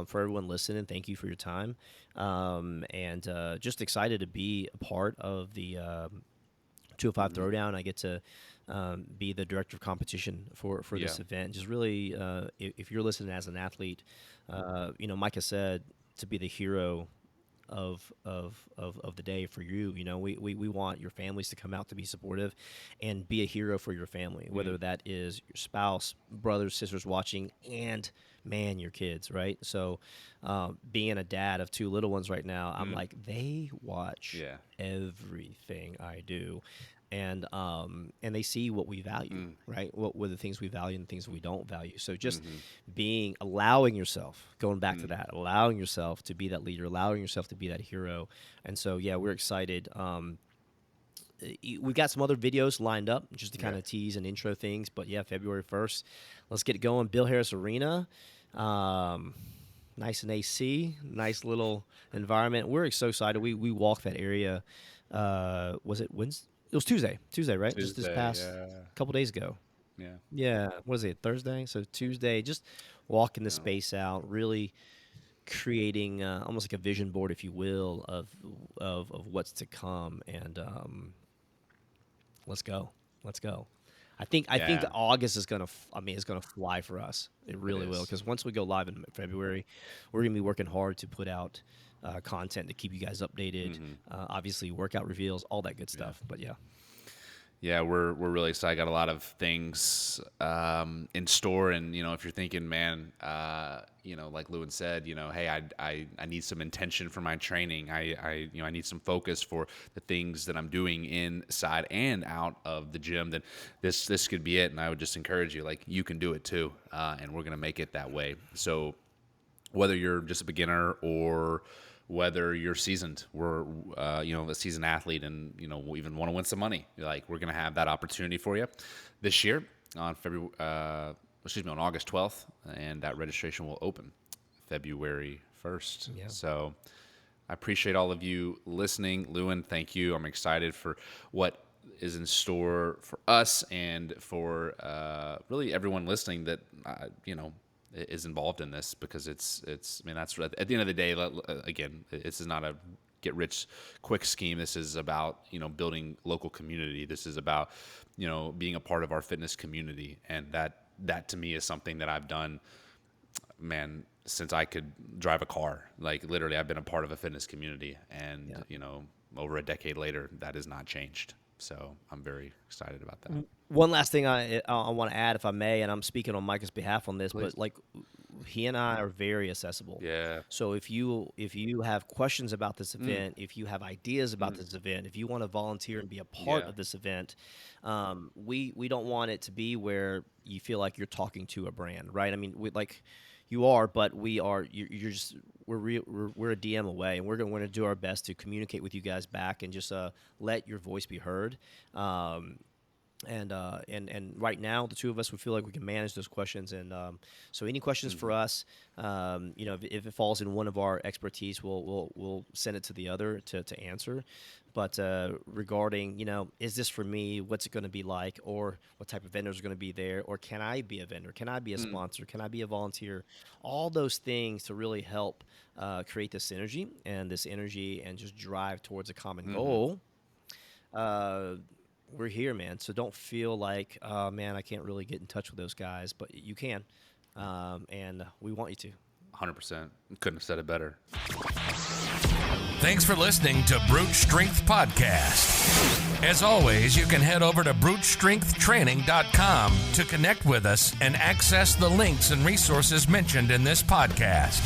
D: For everyone listening, thank you for your time. And just excited to be a part of the 205 Throwdown. I get to be the director of competition for this
C: Yeah.
D: event. Just really, if you're listening as an athlete, Micah said to be the hero of the day for you. We want your families to come out to be supportive and be a hero for your family, whether that is your spouse, brothers, sisters watching, and man, your kids, right? So being a dad of 2 little ones right now, I'm like, they watch
C: Yeah.
D: everything I do. And they see what we value, right? What were the things we value and the things we don't value. So just allowing yourself, going back to that, allowing yourself to be that leader, allowing yourself to be that hero. And so, yeah, we're excited. We've got some other videos lined up just to kind of tease and intro things. But yeah, February 1st, let's get it going. Bill Harris Arena. Nice and AC, nice little environment. We're so excited. We walked that area. Was it Wednesday? It was Tuesday, right? Just this
C: Tuesday,
D: past
C: yeah.
D: couple days ago.
C: Yeah.
D: Yeah, what is it, Thursday? So Tuesday, just walking the space out, really creating almost like a vision board, if you will, of what's to come. And let's go. I think
C: Yeah.
D: August is gonna. It's gonna fly for us. It really will,
C: is.
D: because once we go live in February, we're gonna be working hard to put out content to keep you guys updated. Obviously, workout reveals, all that good stuff. But yeah.
C: Yeah, we're really excited. Got a lot of things in store, and if you're thinking, man, like Luan said, hey, I need some intention for my training. I need some focus for the things that I'm doing inside and out of the gym. Then this could be it. And I would just encourage you, like, you can do it too, and we're gonna make it that way. So whether you're just a beginner or whether you're seasoned, we're a seasoned athlete, and we even want to win some money. Like, we're going to have that opportunity for you this year on on August 12th, and that registration will open February 1st.
D: Yeah.
C: So I appreciate all of you listening. Luan, thank you. I'm excited for what is in store for us and for really everyone listening that is involved in this, because it's I mean, that's at the end of the day, again, this is not a get rich quick scheme. This is about building local community. This is about being a part of our fitness community, and that to me is something that I've done, man, since I could drive a car. Like, literally, I've been a part of a fitness community, and over a decade later, that has not changed. So I'm very excited about that.
D: One last thing I want to add, if I may, and I'm speaking on Micah's behalf on this,
C: Please.
D: but like, he and I are very accessible.
C: Yeah.
D: So if you have questions about this event, if you have ideas about this event, if you want to volunteer and be a part of this event, we don't want it to be where you feel like you're talking to a brand, right? I mean, you are, but we are. You're just we're a DM away, and we're going to do our best to communicate with you guys back and just let your voice be heard. And right now, the two of us, we feel like we can manage those questions. And so, any questions for us, if it falls in one of our expertise, we'll send it to the other to answer. But regarding, is this for me? What's it going to be like? Or what type of vendors are going to be there? Or can I be a vendor? Can I be a sponsor? Can I be a volunteer? All those things to really help create this synergy and just drive towards a common goal. We're here, man. So don't feel like, man, I can't really get in touch with those guys, but you can. And we want you to.
B: 100%. Couldn't have said it better. Thanks for listening to Brute Strength Podcast. As always, you can head over to brutestrengthtraining.com to connect with us and access the links and resources mentioned in this podcast.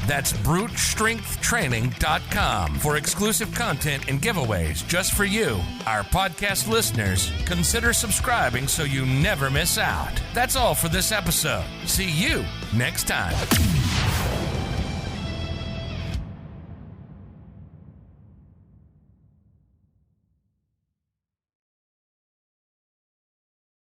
B: That's brutestrengthtraining.com for exclusive content and giveaways just for you, our podcast listeners. Consider subscribing so you never miss out. That's all for this episode. See you next time.